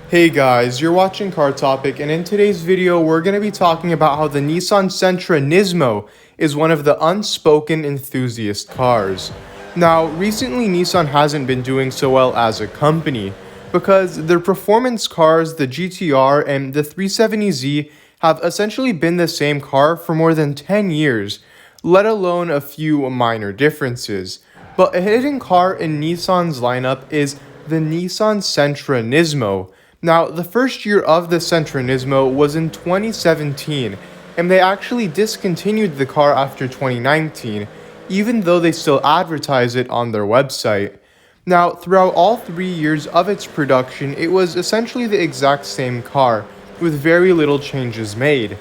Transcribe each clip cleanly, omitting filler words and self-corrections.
Hey guys, you're watching CarTopic, and in today's video we're going to be talking about how the Nissan Sentra Nismo is one of the unspoken enthusiast cars. Now, recently Nissan hasn't been doing so well as a company because their performance cars, the GTR and the 370Z, have essentially been the same car for more than 10 years, let alone a few minor differences. But a hidden car in Nissan's lineup is the Nissan Sentra Nismo. Now, the first year of the Sentra Nismo was in 2017, and they actually discontinued the car after 2019, even though they still advertise it on their website. Now, throughout all 3 years of its production, it was essentially the exact same car, with very little changes made.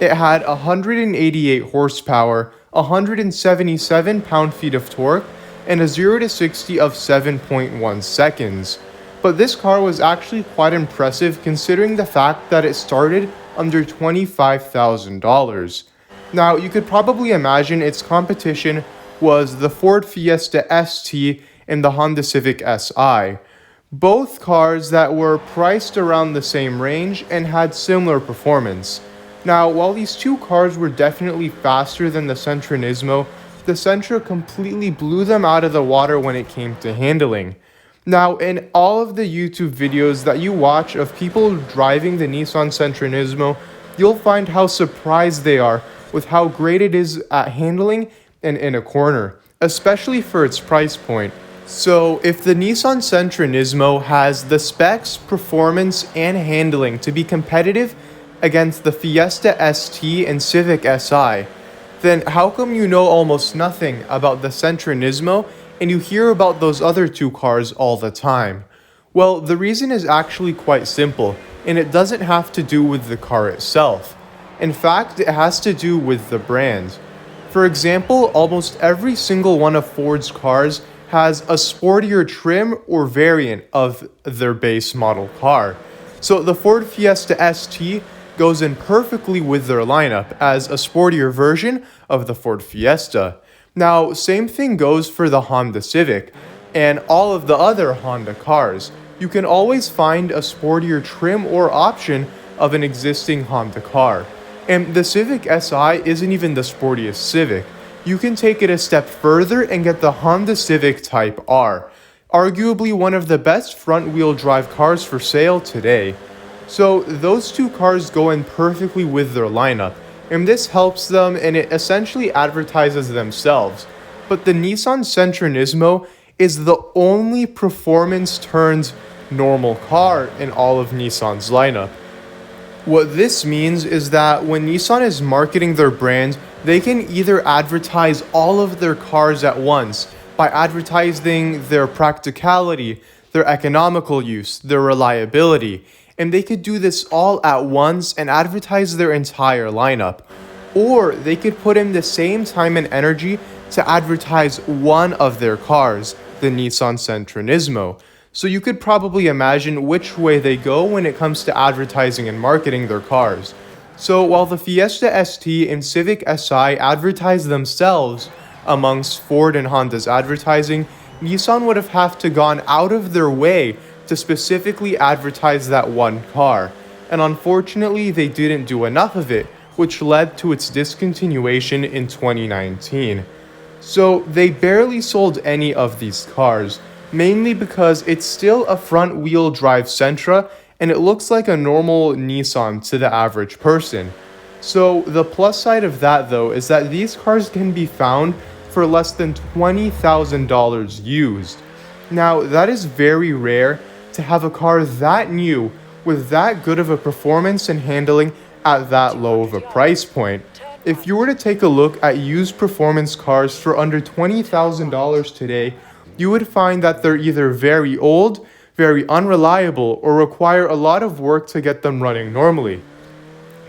It had 188 horsepower, 177 pound-feet of torque, and a 0 to 60 of 7.1 seconds. But this car was actually quite impressive considering the fact that it started under $25,000. Now, you could probably imagine its competition was the Ford Fiesta ST and the Honda Civic Si. Both cars that were priced around the same range and had similar performance. Now, while these two cars were definitely faster than the Sentra Nismo, the Sentra completely blew them out of the water when it came to handling. Now, in all of the YouTube videos that you watch of people driving the Nissan Sentra Nismo, you'll find how surprised they are with how great it is at handling and in a corner, especially for its price point. So, if the Nissan Sentra Nismo has the specs, performance, and handling to be competitive against the Fiesta ST and Civic Si, then how come you know almost nothing about the Sentra Nismo and you hear about those other two cars all the time? Well, the reason is actually quite simple, and it doesn't have to do with the car itself. In fact, it has to do with the brand. For example, almost every single one of Ford's cars has a sportier trim or variant of their base model car. So the Ford Fiesta ST goes in perfectly with their lineup as a sportier version of the Ford Fiesta. Now, same thing goes for the Honda Civic and all of the other Honda cars. You can always find a sportier trim or option of an existing Honda car. And the Civic Si isn't even the sportiest Civic. You can take it a step further and get the Honda Civic Type R, arguably one of the best front-wheel drive cars for sale today. So those two cars go in perfectly with their lineup, and this helps them and it essentially advertises themselves. But the Nissan Sentra Nismo is the only performance turned normal car in all of Nissan's lineup. What this means is that when Nissan is marketing their brand, they can either advertise all of their cars at once by advertising their practicality, their economical use, their reliability, and they could do this all at once and advertise their entire lineup. Or they could put in the same time and energy to advertise one of their cars, the Nissan Sentra Nismo. So you could probably imagine which way they go when it comes to advertising and marketing their cars. So while the Fiesta ST and Civic Si advertise themselves amongst Ford and Honda's advertising, Nissan would have to gone out of their way to specifically advertise that one car, and unfortunately they didn't do enough of it, which led to its discontinuation in 2019. So they barely sold any of these cars, mainly because it's still a front-wheel drive Sentra and it looks like a normal Nissan to the average person. So the plus side of that though is that these cars can be found for less than $20,000 used. Now that is very rare to have a car that new with that good of a performance and handling at that low of a price point. If you were to take a look at used performance cars for under $20,000 today, you would find that they're either very old, very unreliable, or require a lot of work to get them running normally.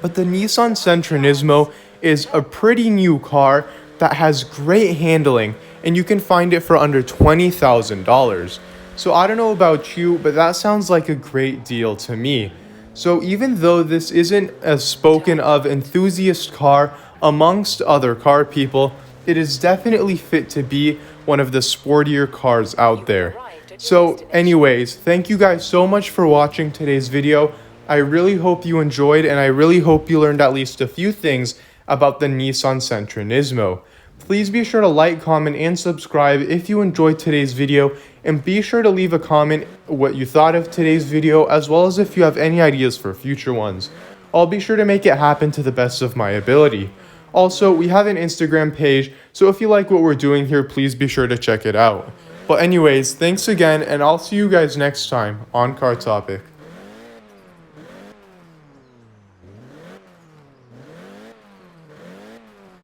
But the Nissan Sentra Nismo is a pretty new car that has great handling, and you can find it for under $20,000. So I don't know about you, but that sounds like a great deal to me. So even though this isn't a spoken of enthusiast car amongst other car people, it is definitely fit to be one of the sportier cars out there. So anyways, thank you guys so much for watching today's video. I really hope you enjoyed, and I really hope you learned at least a few things about the Nissan Sentra Nismo. Please be sure to like, comment, and subscribe if you enjoyed today's video, and be sure to leave a comment what you thought of today's video, as well as if you have any ideas for future ones. I'll be sure to make it happen to the best of my ability. Also, we have an Instagram page, so if you like what we're doing here, please be sure to check it out. But anyways, thanks again, and I'll see you guys next time on CarTopic.